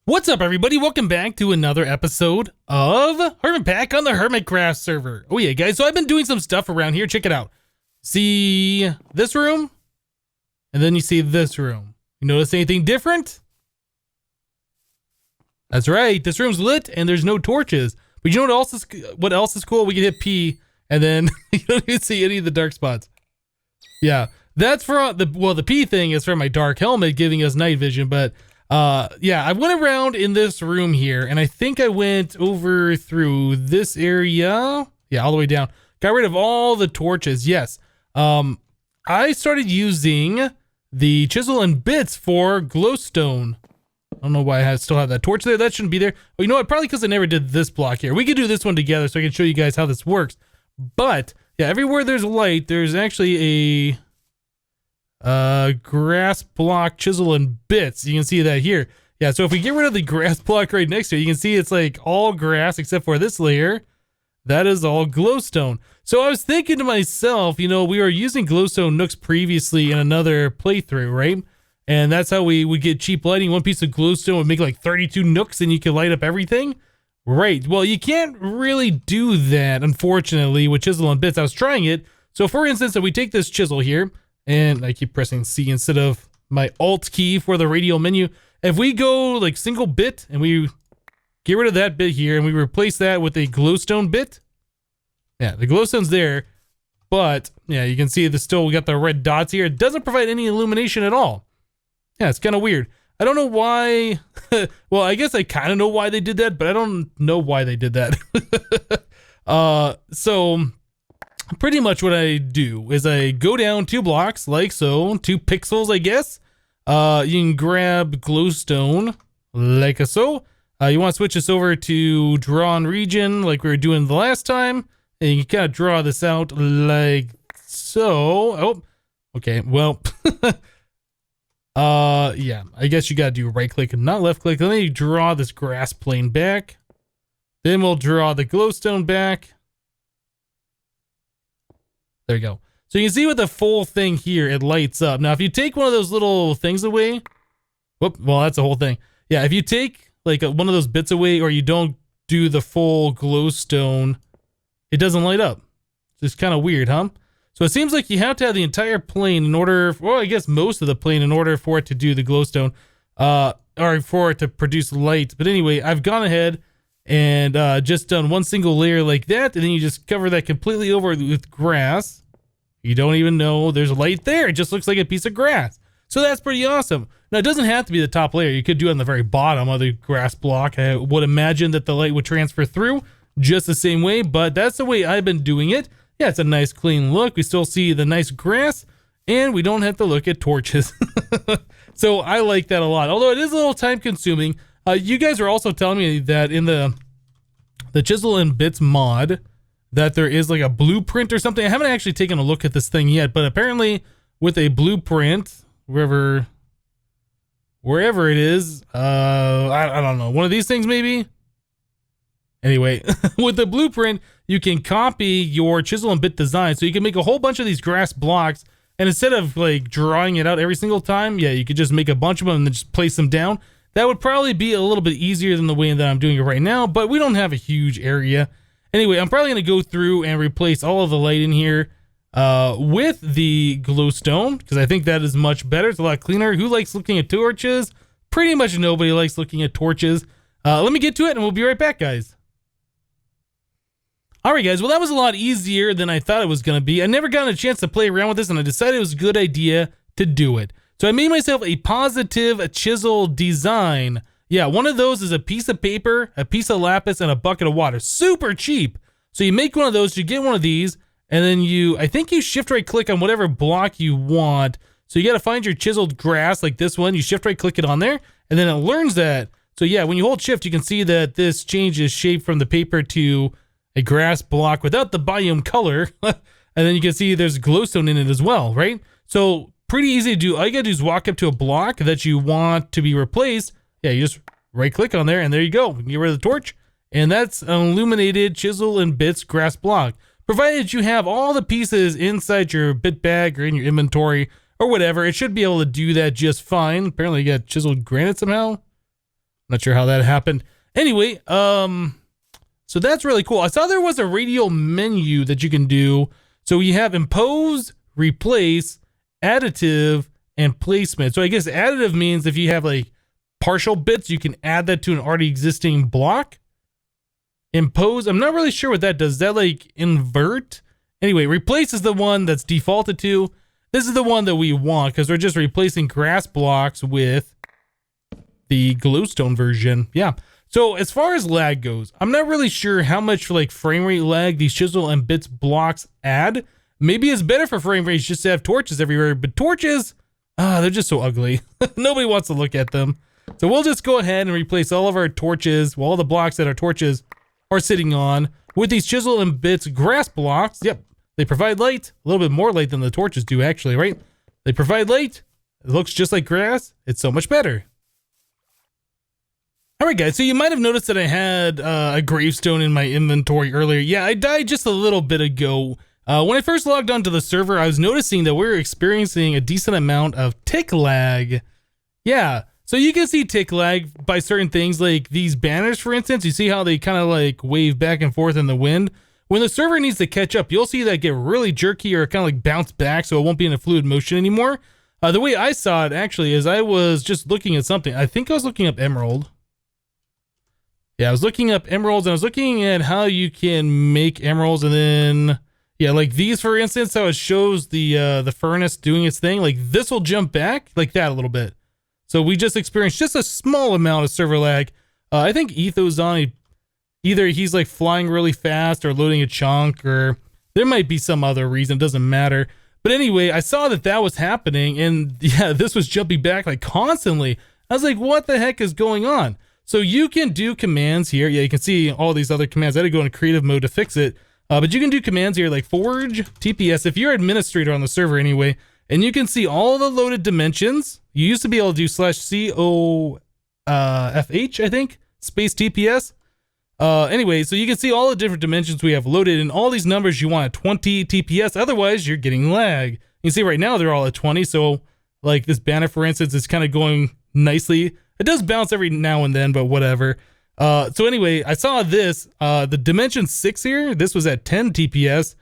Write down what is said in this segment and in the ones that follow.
What's up, everybody? Welcome back to another episode of HermitPack on the HermitCraft server. Oh yeah, guys, so I've been doing some stuff around here. Check it out. See this room? And then you see this room. You notice anything different? That's right, this room's lit and there's no torches. But you know what else is cool? We can hit P and then you don't even see any of the dark spots. Yeah, that's for the P thing is for my dark helmet giving us night vision, but yeah, I went around in this room here and I think I went over through this area. Yeah, all the way down. Got rid of all the torches. Yes. I started using the chisel and bits for glowstone. I don't know why I still have that torch there. That shouldn't be there. Oh, you know what? Probably because I never did this block here. We could do this one together so I can show you guys how this works. But yeah, everywhere there's light, there's actually a grass block, chisel, and bits. You can see that here. Yeah, so if we get rid of the grass block right next to it, you can see it's like all grass except for this layer. That is all glowstone. So I was thinking to myself, you know, we were using glowstone nooks previously in another playthrough, right? And that's how we would get cheap lighting. One piece of glowstone would make like 32 nooks and you could light up everything. Right. Well, you can't really do that, unfortunately, with chisel and bits. I was trying it. So for instance, if we take this chisel here, and I keep pressing C instead of my Alt key for the radial menu. If we go like single bit and we get rid of that bit here and we replace that with a glowstone bit. Yeah, the glowstone's there, but yeah, you can see we got the red dots here. It doesn't provide any illumination at all. Yeah, it's kind of weird. I don't know why. Well, I guess I kind of know why they did that, but I don't know why they did that. So pretty much what I do is I go down 2 blocks like so, 2 pixels, I guess. You can grab glowstone like so. You want to switch this over to drawn region like we were doing the last time. And you can kind of draw this out like so. Oh, okay. Well, yeah, I guess you got to do right click and not left click. Let me draw this grass plane back. Then we'll draw the glowstone back. There you go. So you can see with the full thing here, it lights up. Now, if you take one of those little things away, whoop, well, that's the whole thing. Yeah, if you take like one of those bits away or you don't do the full glowstone, it doesn't light up. It's kind of weird, huh? So it seems like you have to have the entire plane in order, well, I guess most of the plane in order for it to do the glowstone, or for it to produce light. But anyway, I've gone ahead and just done one single layer like that, and then you just cover that completely over with grass. You don't even know there's light there. It just looks like a piece of grass. So that's pretty awesome. Now, it doesn't have to be the top layer. You could do it on the very bottom of the grass block. I would imagine that the light would transfer through just the same way, but that's the way I've been doing it. Yeah, it's a nice clean look. We still see the nice grass, and we don't have to look at torches. So I like that a lot, although it is a little time consuming. You guys are also telling me that in the Chisel and Bits mod that there is like a blueprint or something. I haven't actually taken a look at this thing yet, but apparently with a blueprint, wherever it is, I don't know, one of these things maybe? Anyway, with the blueprint, you can copy your chisel and bit design. So you can make a whole bunch of these grass blocks, and instead of like drawing it out every single time, yeah, you could just make a bunch of them and then just place them down. That would probably be a little bit easier than the way that I'm doing it right now, but we don't have a huge area. Anyway, I'm probably going to go through and replace all of the light in here with the glowstone, because I think that is much better. It's a lot cleaner. Who likes looking at torches? Pretty much nobody likes looking at torches. Let me get to it, and we'll be right back, guys. Alright guys, well that was a lot easier than I thought it was going to be. I never got a chance to play around with this, and I decided it was a good idea to do it. So I made myself a positive chisel design. Yeah, one of those is a piece of paper, a piece of lapis, and a bucket of water. Super cheap. So you make one of those, you get one of these, and then I think you shift right click on whatever block you want. So you got to find your chiseled grass like this one. You shift right click it on there, and then it learns that. So yeah, when you hold shift, you can see that this changes shape from the paper to a grass block without the biome color. And then you can see there's glowstone in it as well, right? So pretty easy to do. All you gotta do is walk up to a block that you want to be replaced. Yeah, you just right click on there and there you go. You can get rid of the torch. And that's an illuminated chisel and bits grass block. Provided you have all the pieces inside your bit bag or in your inventory or whatever, it should be able to do that just fine. Apparently you got chiseled granite somehow. Not sure how that happened. Anyway, so that's really cool. I saw there was a radial menu that you can do. So you have impose, replace, additive, and placement. So I guess additive means if you have like partial bits, you can add that to an already existing block. Impose, I'm not really sure what that does. Is that like invert? Anyway, replace is the one that's defaulted to. This is the one that we want because we're just replacing grass blocks with the glowstone version. Yeah. So as far as lag goes, I'm not really sure how much like frame rate lag these chisel and bits blocks add. Maybe it's better for frame rates just to have torches everywhere, but torches, they're just so ugly. Nobody wants to look at them. So we'll just go ahead and replace all of our torches, well, all the blocks that our torches are sitting on with these chisel and bits grass blocks. Yep, they provide light, a little bit more light than the torches do actually, right? They provide light. It looks just like grass. It's so much better. All right, guys, so you might have noticed that I had a gravestone in my inventory earlier. Yeah, I died just a little bit ago. When I first logged onto the server, I was noticing that we were experiencing a decent amount of tick lag. Yeah, so you can see tick lag by certain things like these banners, for instance. You see how they kind of like wave back and forth in the wind? When the server needs to catch up, you'll see that get really jerky or kind of like bounce back so it won't be in a fluid motion anymore. The way I saw it actually is I was just looking at something. I think I was looking up emerald. Yeah, I was looking up emeralds and I was looking at how you can make emeralds and then, yeah, like these, for instance, how it shows the furnace doing its thing. Like this will jump back like that a little bit. So we just experienced just a small amount of server lag. I think Etho's on, either he's like flying really fast or loading a chunk, or there might be some other reason, it doesn't matter. But anyway, I saw that that was happening and yeah, this was jumping back like constantly. I was like, what the heck is going on? So you can do commands here. Yeah, you can see all these other commands. I had to go into creative mode to fix it. But you can do commands here like forge, TPS, if you're administrator on the server anyway, and you can see all the loaded dimensions. You used to be able to do /COFH, I think, space TPS. Anyway, so you can see all the different dimensions we have loaded and all these numbers you want at 20 TPS. Otherwise, you're getting lag. You can see right now they're all at 20. So like this banner, for instance, is kind of going nicely. It does bounce every now and then, but whatever. So anyway, I saw this, the dimension 6 here, this was at 10 TPS.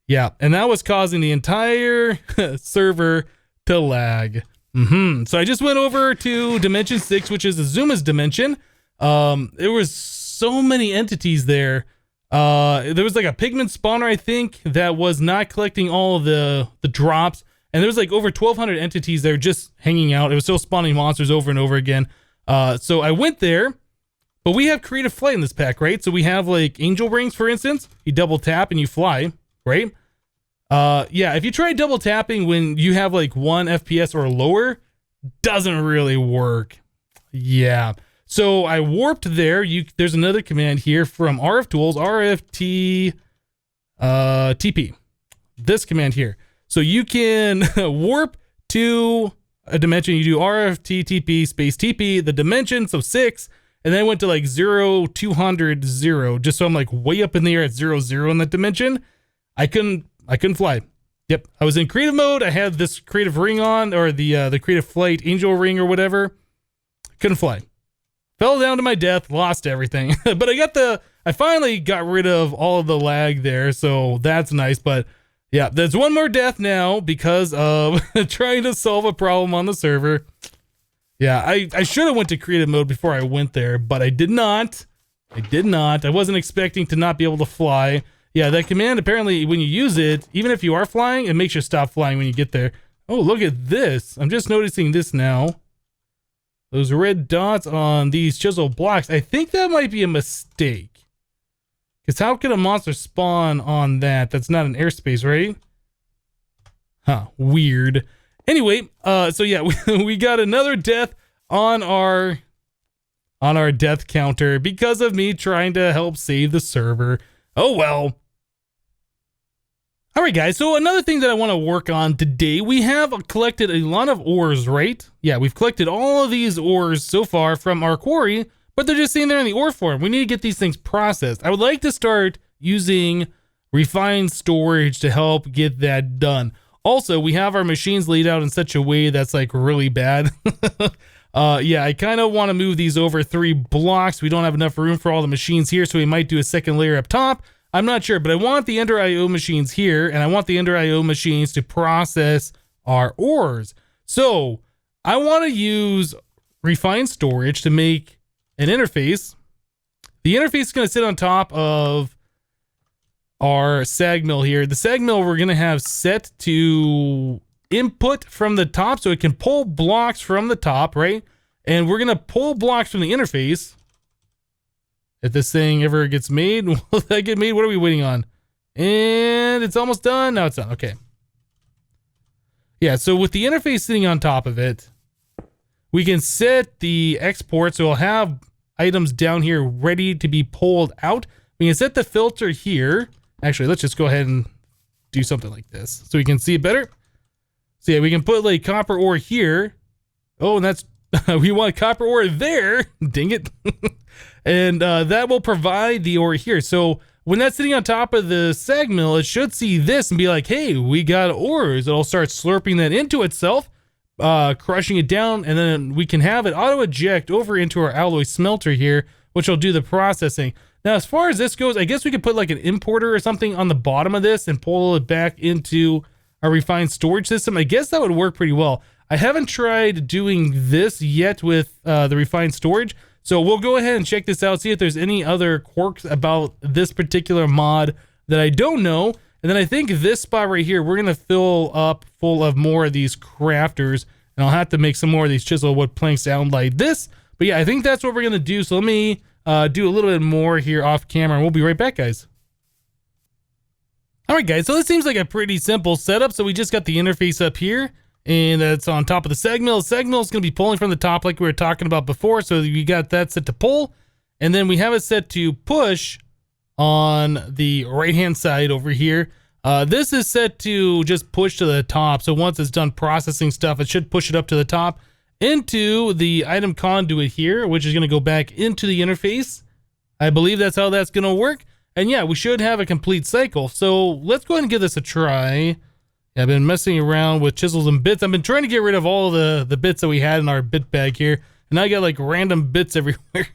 Yeah, and that was causing the entire server to lag. So I just went over to dimension 6, which is Azuma's dimension. There was so many entities there. There was like a pigment spawner, I think, that was not collecting all of the drops. And there was like over 1,200 entities there just hanging out. It was still spawning monsters over and over again. So I went there, but we have creative flight in this pack, right? So we have like angel rings, for instance. You double tap and you fly, right? Yeah, if you try double tapping when you have like 1 FPS or lower, doesn't really work. Yeah. So I warped there. There's another command here from RF Tools, RFT TP. This command here. So you can warp to a dimension. You do RFT TP space TP, the dimension, so 6, and then I went to like 0, 200, 0, just so I'm like way up in the air at 0, 0 in that dimension. I couldn't fly. Yep, I was in creative mode. I had this creative ring on, or the creative flight angel ring or whatever. Couldn't fly. Fell down to my death, lost everything. But I finally got rid of all of the lag there, so that's nice. But yeah, there's one more death now because of trying to solve a problem on the server. Yeah, I should have went to creative mode before I went there, but I did not. I wasn't expecting to not be able to fly. Yeah, that command, apparently, when you use it, even if you are flying, it makes you stop flying when you get there. Oh, look at this. I'm just noticing this now. Those red dots on these chisel blocks, I think that might be a mistake. Because how can a monster spawn on that? That's not an airspace, right? Huh, weird. Anyway, so yeah, we got another death on our death counter because of me trying to help save the server. Oh well. All right, guys, so another thing that I want to work on today, we have collected a lot of ores, right? Yeah, we've collected all of these ores so far from our quarry, but they're just sitting there in the ore form. We need to get these things processed. I would like to start using refined storage to help get that done. Also, we have our machines laid out in such a way that's like really bad. Yeah, I kind of want to move these over 3 blocks. We don't have enough room for all the machines here, so we might do a second layer up top. I'm not sure, but I want the Ender IO machines here, and I want the Ender IO machines to process our ores. So I want to use refined storage to make an interface. The interface is going to sit on top of our sag mill here. The sag mill we're going to have set to input from the top, so it can pull blocks from the top, right? And we're going to pull blocks from the interface. If this thing ever gets made, will that get made? What are we waiting on? And it's almost done. Now it's done. Okay. Yeah, so with the interface sitting on top of it, we can set the export, so we'll have items down here ready to be pulled out. We can set the filter here. Actually, let's just go ahead and do something like this so we can see it better. So yeah, we can put like copper ore here. Oh, and that's, we want copper ore there. Dang it. And that will provide the ore here. So when that's sitting on top of the sag mill, it should see this and be like, hey, we got ores. It'll start slurping that into itself, crushing it down, and then we can have it auto eject over into our alloy smelter here, which will do the processing. Now, as far as this goes, I guess we could put like an importer or something on the bottom of this and pull it back into our refined storage system. I guess that would work pretty well. I haven't tried doing this yet with the refined storage, so we'll go ahead and check this out, see if there's any other quirks about this particular mod that I don't know. And then I think this spot right here, we're gonna fill up full of more of these crafters, and I'll have to make some more of these chisel wood planks sound like this. But yeah, I think that's what we're gonna do. So let me do a little bit more here off camera, and we'll be right back, guys. All right, guys, so this seems like a pretty simple setup. So we just got the interface up here, and that's on top of the sag mill. The sag mill is going to be pulling from the top like we were talking about before. So we got that set to pull, and then we have it set to push on the right-hand side over here. This is set to just push to the top. So once it's done processing stuff, it should push it up to the top into the item conduit here, which is going to go back into the interface. I believe that's how that's going to work. And yeah, we should have a complete cycle. So let's go ahead and give this a try. Yeah, I've been messing around with chisels and bits. I've been trying to get rid of all the bits that we had in our bit bag here. And now I got like random bits everywhere.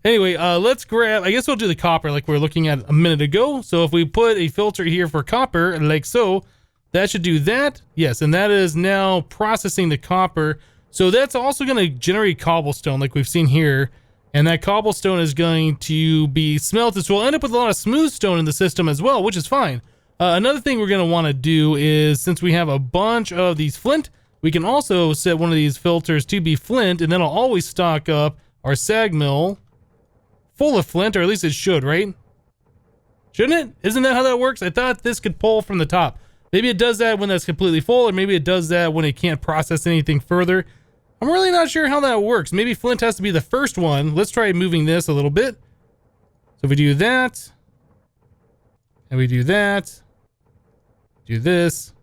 Anyway, let's grab, I guess we'll do the copper like we were looking at a minute ago. So if we put a filter here for copper, like so, that should do that. Yes, and that is now processing the copper. So that's also going to generate cobblestone like we've seen here. And that cobblestone is going to be smelted. So we'll end up with a lot of smooth stone in the system as well, which is fine. Another thing we're going to want to do is, since we have a bunch of these flint, we can also set one of these filters to be flint, and then I'll always stock up our sag mill full of flint, or at least it should, right? Shouldn't it? Isn't that how that works? I thought this could pull from the top. Maybe it does that when that's completely full, or maybe it does that when it can't process anything further. I'm really not sure how that works. Maybe flint has to be the first one. Let's try moving this a little bit. So if we do that, and we do that, do this.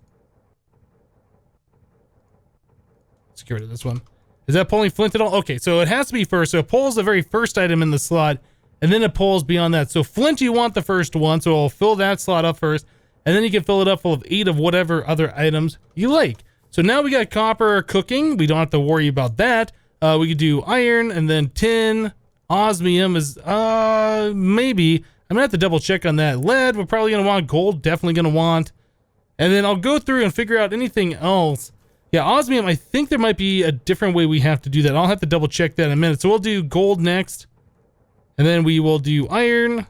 Let's get rid of this one. Is that pulling flint at all? Okay, so it has to be first. So it pulls the very first item in the slot, and then it pulls beyond that. So flint, you want the first one, so I'll fill that slot up first, and then you can fill it up full of 8 of whatever other items you like. So now we got copper cooking. We don't have to worry about that. We could do iron, and then tin. Osmium is, maybe. I'm gonna have to double check on that. Lead, we're probably gonna want. Gold, definitely gonna want. And then I'll go through and figure out anything else. Yeah, osmium, I think there might be a different way we have to do that. I'll have to double check that in a minute. So we'll do gold next, and then we will do iron.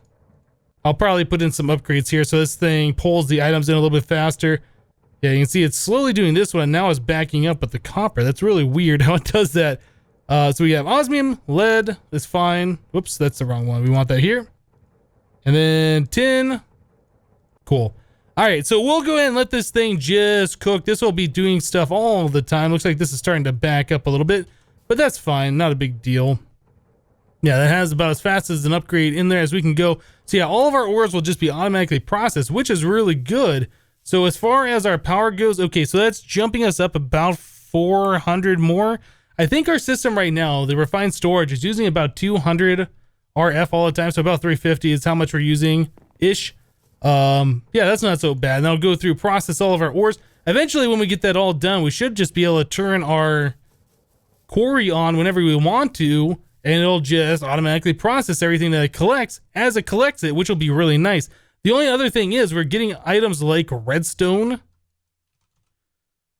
I'll probably put in some upgrades here so this thing pulls the items in a little bit faster. Yeah, you can see it's slowly doing this one. Now it's backing up with the copper. That's really weird how it does that. So we have osmium, lead is fine. Whoops, that's the wrong one. We want that here. And then tin. Cool. All right, so we'll go ahead and let this thing just cook. This will be doing stuff all the time. Looks like this is starting to back up a little bit, but that's fine. Not a big deal. Yeah, that has about as fast as an upgrade in there as we can go. So yeah, all of our ores will just be automatically processed, which is really good. So as far as our power goes, okay, so that's jumping us up about 400 more. I think our system right now, the refined storage, is using about 200 RF all the time. So about 350 is how much we're using ish. Yeah, that's not so bad. And I'll go through, process all of our ores. Eventually, when we get that all done, we should just be able to turn our quarry on whenever we want to, and it'll just automatically process everything that it collects as it collects it, which will be really nice. The only other thing is we're getting items like redstone.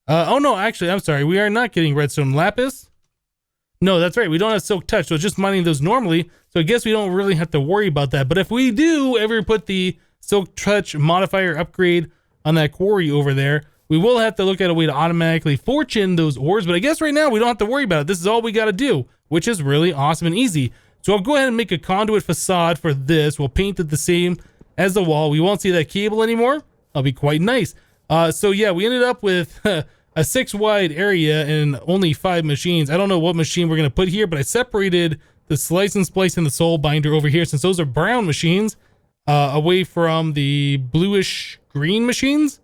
Oh no, actually, I'm sorry. We are not getting redstone. Lapis? No, that's right. We don't have silk touch, so it's just mining those normally. So I guess we don't really have to worry about that. But if we do ever put the silk touch modifier upgrade on that quarry over there, we will have to look at a way to automatically fortune those ores. But I guess right now we don't have to worry about it. This is all we got to do, which is really awesome and easy. So I'll go ahead and make a conduit facade for this. We'll paint it the same as the wall. We won't see that cable anymore. That'll be quite nice. So yeah, we ended up with a 6 wide area and only 5 machines. I don't know what machine we're going to put here, but I separated the slice and splice and the soul binder over here, since those are brown machines, away from the bluish green machines.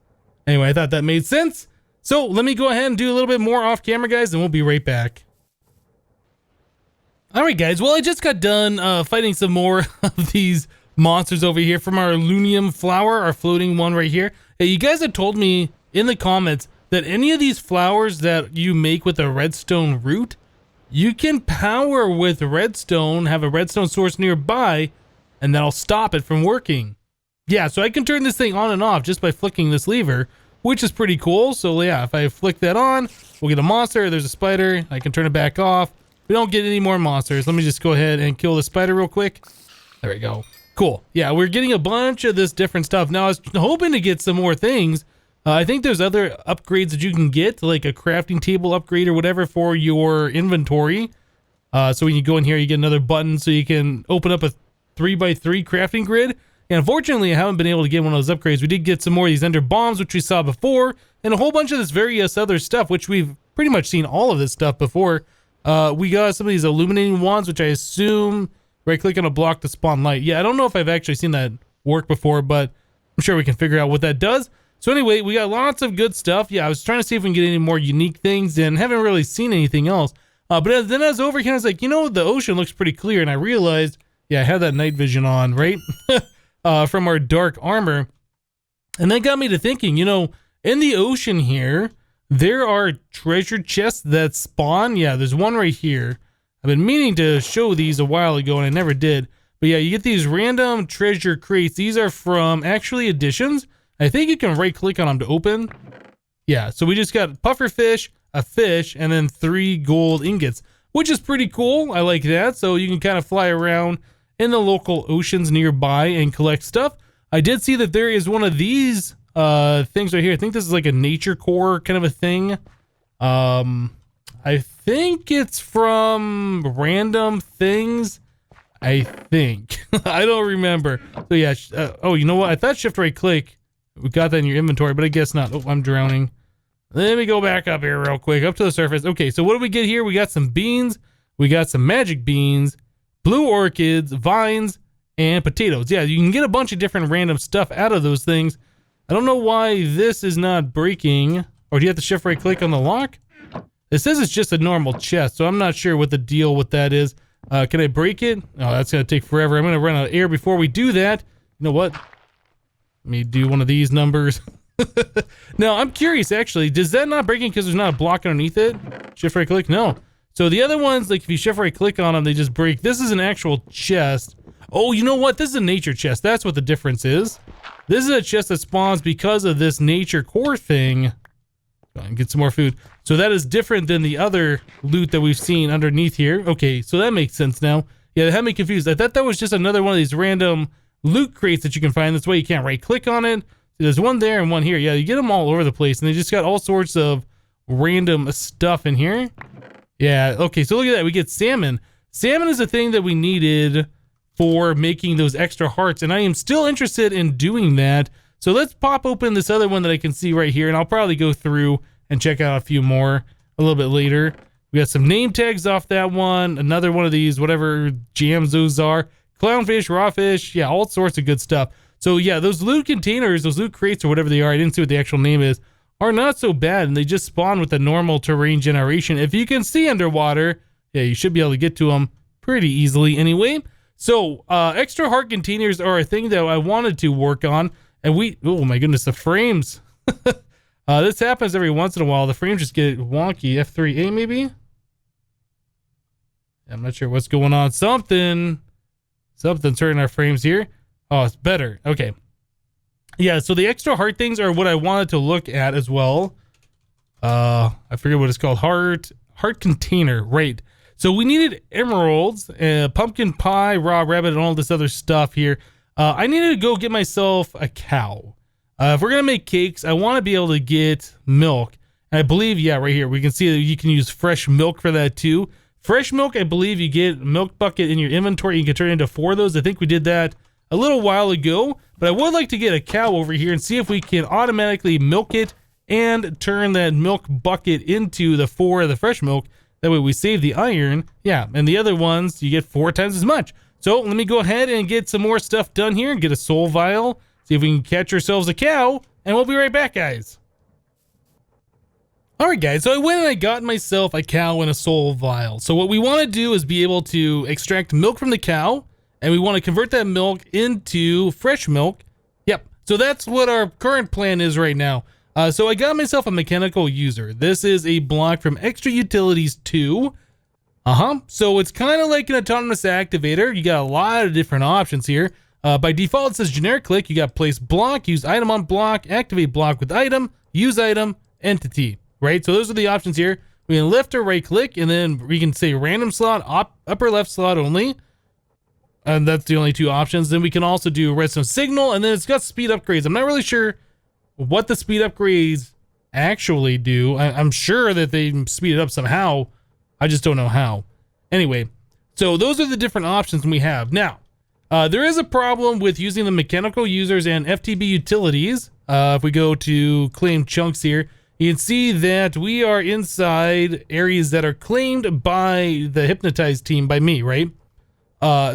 Anyway, I thought that made sense. So let me go ahead and do a little bit more off camera, guys, and we'll be right back. All right, guys. Well, I just got done fighting some more of these monsters over here from our Lunium flower, our floating one right here. Hey, you guys had told me in the comments that any of these flowers that you make with a redstone root, you can power with redstone, have a redstone source nearby, and that'll stop it from working. Yeah, so I can turn this thing on and off just by flicking this lever, which is pretty cool. So yeah, if I flick that on, we'll get a monster. There's a spider. I can turn it back off. We don't get any more monsters. Let me just go ahead and kill the spider real quick. There we go. Cool. Yeah, we're getting a bunch of this different stuff. Now, I was hoping to get some more things. I think there's other upgrades that you can get, like a crafting table upgrade or whatever for your inventory. So when you go in here, you get another button so you can open up a 3x3 crafting grid. And unfortunately, I haven't been able to get one of those upgrades. We did get some more of these ender bombs, which we saw before, and a whole bunch of this various other stuff, which we've pretty much seen all of this stuff before. We got some of these illuminating wands, which I assume right click on a block to spawn light. Yeah, I don't know if I've actually seen that work before, but I'm sure we can figure out what that does. So anyway, we got lots of good stuff. Yeah, I was trying to see if we can get any more unique things and haven't really seen anything else. But then I was over here, I was like, you know, the ocean looks pretty clear. And I realized, yeah, I had that night vision on, right? From our dark armor. And that got me to thinking, you know, in the ocean here, there are treasure chests that spawn. Yeah, there's one right here. I've been meaning to show these a while ago and I never did. But yeah, you get these random treasure crates. These are from actually additions. I think you can right click on them to open. Yeah, so we just got puffer fish, a fish, and then 3 gold ingots, which is pretty cool. I like that. So you can kind of fly around in the local oceans nearby and collect stuff. I did see that there is one of these things right here. I think this is like a nature core kind of a thing. I think it's from random things. I think. I don't remember. So yeah. Oh, you know what? I thought shift right click. We got that in your inventory, but I guess not. Oh, I'm drowning. Let me go back up here real quick, up to the surface. Okay, so what do we get here? We got some beans. We got some magic beans, blue orchids, vines, and potatoes. Yeah, you can get a bunch of different random stuff out of those things. I don't know why this is not breaking. Or do you have to shift right click on the lock? It says it's just a normal chest, so I'm not sure what the deal with that is. Can I break it? Oh, that's going to take forever. I'm going to run out of air before we do that. You know what? Let me do one of these numbers. Now, I'm curious, actually. Does that not break it because there's not a block underneath it? Shift right click? No. So the other ones, like if you shift right click on them, they just break. This is an actual chest. Oh, you know what? This is a nature chest. That's what the difference is. This is a chest that spawns because of this nature core thing. Go on, get some more food. So that is different than the other loot that we've seen underneath here. Okay, so that makes sense now. Yeah, that had me confused. I thought that was just another one of these random loot crates that you can find. That's why you can't right click on it. There's one there and one here. Yeah, you get them all over the place, and they just got all sorts of random stuff in here. Yeah, okay, so look at that. We get salmon. Salmon is a thing that we needed for making those extra hearts, and I am still interested in doing that. So let's pop open this other one that I can see right here, and I'll probably go through and check out a few more a little bit later. We got some name tags off that one. Another one of these, whatever jams those are. Clownfish, raw fish, yeah, all sorts of good stuff. So yeah, those loot containers, those loot crates or whatever they are, I didn't see what the actual name is, are not so bad, and they just spawn with the normal terrain generation. If you can see underwater, yeah, you should be able to get to them pretty easily anyway. So extra heart containers are a thing that I wanted to work on, and oh my goodness, the frames. This happens every once in a while. The frames just get wonky. F3A maybe? I'm not sure what's going on. Something's hurting our frames here. Oh, it's better. Okay. Yeah, so the extra heart things are what I wanted to look at as well. I forget what it's called. Heart container, right. So we needed emeralds, pumpkin pie, raw rabbit, and all this other stuff here. I needed to go get myself a cow. If we're going to make cakes, I want to be able to get milk. And I believe, yeah, right here, we can see that you can use fresh milk for that too. Fresh milk, I believe you get a milk bucket in your inventory. You can turn it into 4 of those. I think we did that a little while ago. But I would like to get a cow over here and see if we can automatically milk it and turn that milk bucket into the 4 of the fresh milk. That way we save the iron. Yeah, and the other ones, you get 4 times as much. So let me go ahead and get some more stuff done here and get a soul vial. See if we can catch ourselves a cow, and we'll be right back, guys. Alright guys, so I went and I got myself a cow and a soul vial. So what we want to do is be able to extract milk from the cow, and we want to convert that milk into fresh milk. Yep, so that's what our current plan is right now. So I got myself a mechanical user. This is a block from Extra Utilities 2. So it's kind of like an autonomous activator. You got a lot of different options here. By default, it says generic click. You got place block, use item on block, activate block with item, use item, entity. Right, so those are the options here. We can left or right click, and then we can say random slot, upper left slot only. And that's the only 2 options. Then we can also do redstone signal, and then it's got speed upgrades. I'm not really sure what the speed upgrades actually do. I'm sure that they speed it up somehow. I just don't know how. Anyway, so those are the different options we have. Now, there is a problem with using the mechanical users and FTB utilities. If we go to claim chunks here, you can see that we are inside areas that are claimed by the Hypnotizd team, by me, right?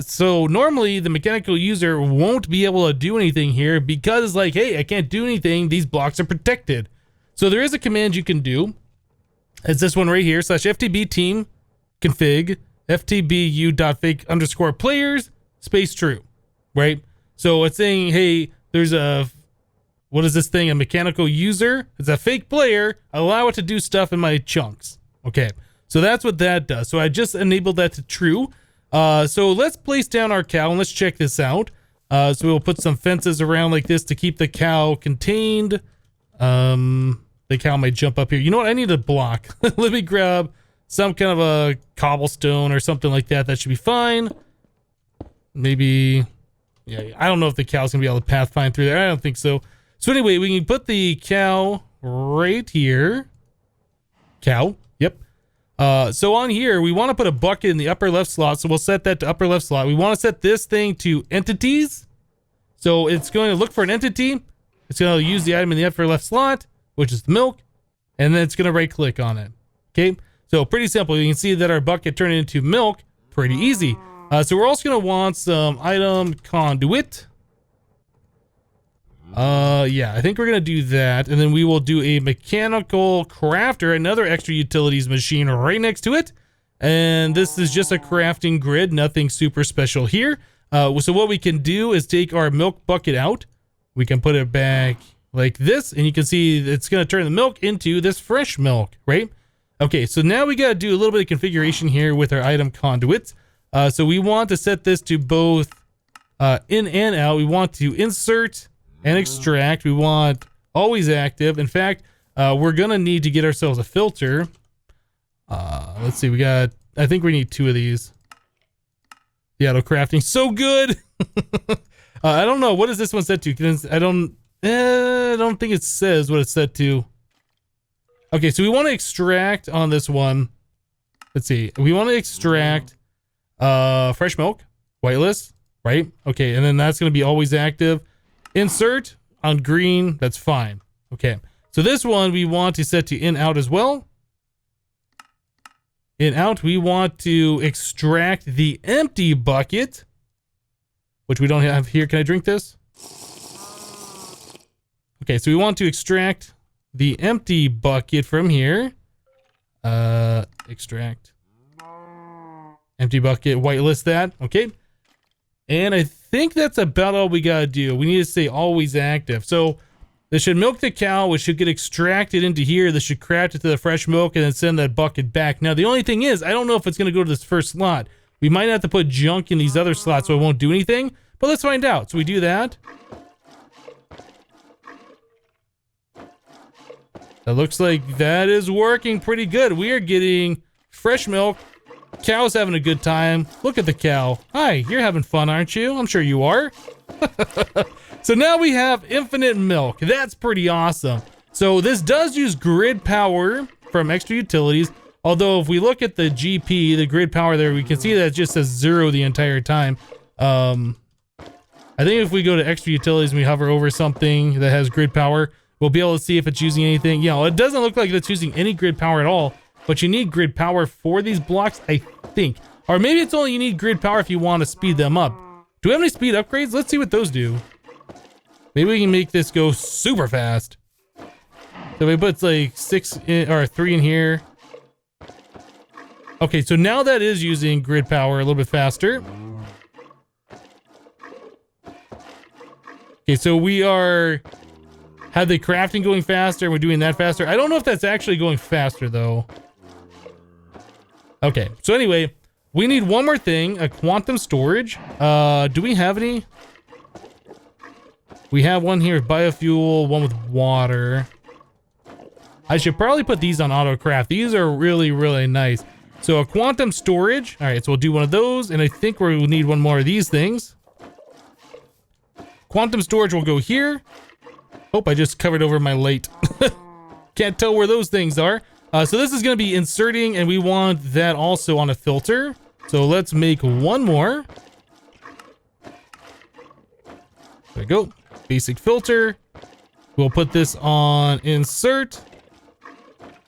So normally the mechanical user won't be able to do anything here because it's like, hey, I can't do anything. These blocks are protected. So there is a command you can do. It's this one right here, /FTB team config ftbu.fake_players space true, right? So it's saying, hey, there's a, what is this thing? A mechanical user. It's a fake player. Allow it to do stuff in my chunks. Okay, so that's what that does. So I just enabled that to true. So let's place down our cow and let's check this out. So we'll put some fences around like this to keep the cow contained. The cow might jump up here. You know what? I need a block. Let me grab some kind of a cobblestone or something like that. That should be fine. Maybe, yeah, I don't know if the cow's gonna be able to pathfind through there. I don't think so. So anyway, we can put the cow right here. Cow, yep. So on here, we want to put a bucket in the upper left slot. So we'll set that to upper left slot. We want to set this thing to entities. So it's going to look for an entity. It's going to use the item in the upper left slot, which is the milk. And then it's going to right click on it. Okay. So pretty simple. You can see that our bucket turned into milk. Pretty easy. So we're also going to want some item conduit. Yeah, I think we're gonna do that, and then we will do a mechanical crafter, another extra utilities machine right next to it. And this is just a crafting grid, nothing super special here. So what we can do is take our milk bucket out. We can put it back like this, and you can see it's gonna turn the milk into this fresh milk, right? Okay, so now we gotta do a little bit of configuration here with our item conduits. So we want to set this to both in and out. We want to insert and extract. We want always active. In fact, we're gonna need to get ourselves a filter. Let's see, I think we need 2 of these. The auto crafting, so good. I don't know, what is this one set to? I don't think it says what it's set to. Okay, so we want to extract on this one. Let's see, we want to extract fresh milk, whitelist, right? Okay, and then that's gonna be always active. Insert on green, that's fine. Okay, so this one we want to set to in out as well. In out, we want to extract the empty bucket, which we don't have here. Can I drink this? Okay, so we want to extract the empty bucket from here. Extract empty bucket, whitelist that. Okay, and I think that's about all we gotta do. We need to say always active. So This should milk the cow, which should get extracted into here. This should craft it to the fresh milk and then send that bucket back. Now, the only thing is, I don't know if it's going to go to this first slot. We might have to put junk in these other slots so it won't do anything, but let's find out. So we do that. That looks like that is working pretty good. We are getting fresh milk. Cow's having a good time. Look at the cow. Hi, you're having fun, aren't you? I'm sure you are. So now we have infinite milk. That's pretty awesome. So this does use grid power from extra utilities. Although if we look at the GP, the grid power there, we can see that it just says 0 the entire time. I think if we go to extra utilities and we hover over something that has grid power, we'll be able to see if it's using anything. You know, it doesn't look like it's using any grid power at all, but you need grid power for these blocks, I think. Or maybe it's only you need grid power if you want to speed them up. Do we have any speed upgrades? Let's see what those do. Maybe we can make this go super fast. So we put like 6 in, or 3 in here. Okay, so now that is using grid power a little bit faster. Okay, so we have the crafting going faster, and we're doing that faster. I don't know if that's actually going faster though. Okay, so anyway, we need one more thing, a quantum storage. Do we have any? We have one here with biofuel, one with water. I should probably put these on AutoCraft. These are really, really nice. So a quantum storage. All right, so we'll do one of those, and I think we'll need one more of these things. Quantum storage will go here. Oh, I just covered over my light. Can't tell where those things are. So this is going to be inserting, and we want that also on a filter. So let's make one more. There we go. Basic filter. We'll put this on insert,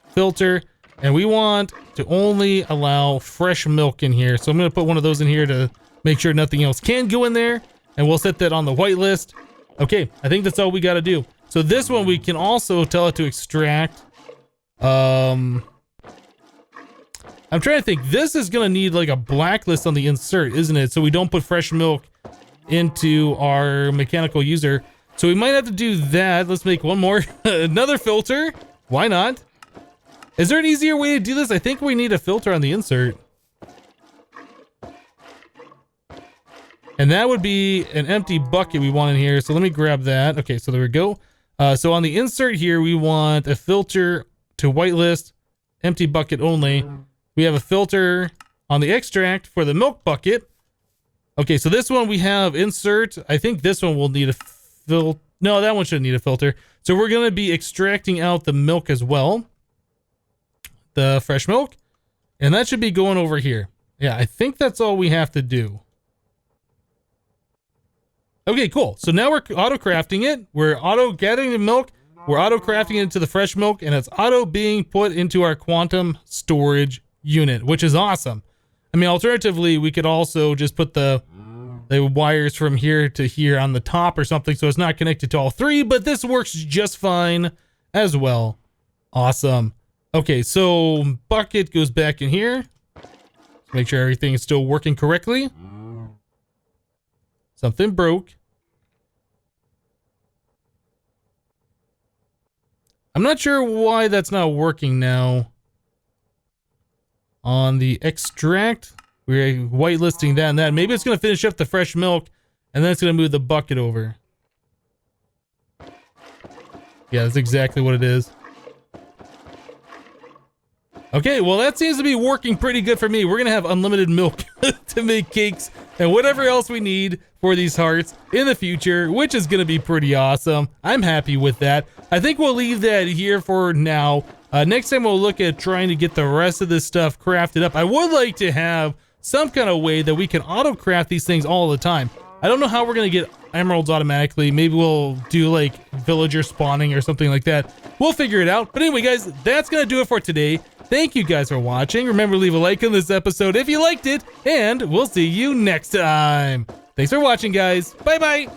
filter, and we want to only allow fresh milk in here. So I'm going to put one of those in here to make sure nothing else can go in there, and we'll set that on the whitelist. Okay, I think that's all we got to do. So this one we can also tell it to extract. I'm trying to think. This is going to need like a blacklist on the insert, isn't it? So we don't put fresh milk into our mechanical user. So we might have to do that. Let's make one more. Another filter. Why not? Is there an easier way to do this? I think we need a filter on the insert. And that would be an empty bucket we want in here. So let me grab that. Okay, so there we go. So on the insert here, we want a filter to whitelist, empty bucket only. We have a filter on the extract for the milk bucket. Okay, so this one we have insert. I think this one will need a filter. No, that one shouldn't need a filter. So we're going to be extracting out the milk as well. The fresh milk. And that should be going over here. Yeah, I think that's all we have to do. Okay, cool. So now we're auto-crafting it. We're auto-gathering the milk. We're auto-crafting it into the fresh milk. And it's auto being put into our quantum storage unit, which is awesome. I mean, alternatively, we could also just put the wires from here to here on the top or something, so it's not connected to all three, but this works just fine as well. Awesome. Okay, so bucket goes back in here. Let's make sure everything is still working correctly. Something broke. I'm not sure why that's not working now. On the extract, we're whitelisting that and that. Maybe it's going to finish up the fresh milk, and then it's going to move the bucket over. Yeah, that's exactly what it is. Okay, well, that seems to be working pretty good for me. We're going to have unlimited milk to make cakes and whatever else we need for these hearts in the future, which is going to be pretty awesome. I'm happy with that. I think we'll leave that here for now. Next time we'll look at trying to get the rest of this stuff crafted up. I would like to have some kind of way that we can auto-craft these things all the time. I don't know how we're going to get emeralds automatically. Maybe we'll do like villager spawning or something like that. We'll figure it out. But anyway, guys, that's going to do it for today. Thank you guys for watching. Remember to leave a like on this episode if you liked it, and we'll see you next time. Thanks for watching, guys. Bye-bye.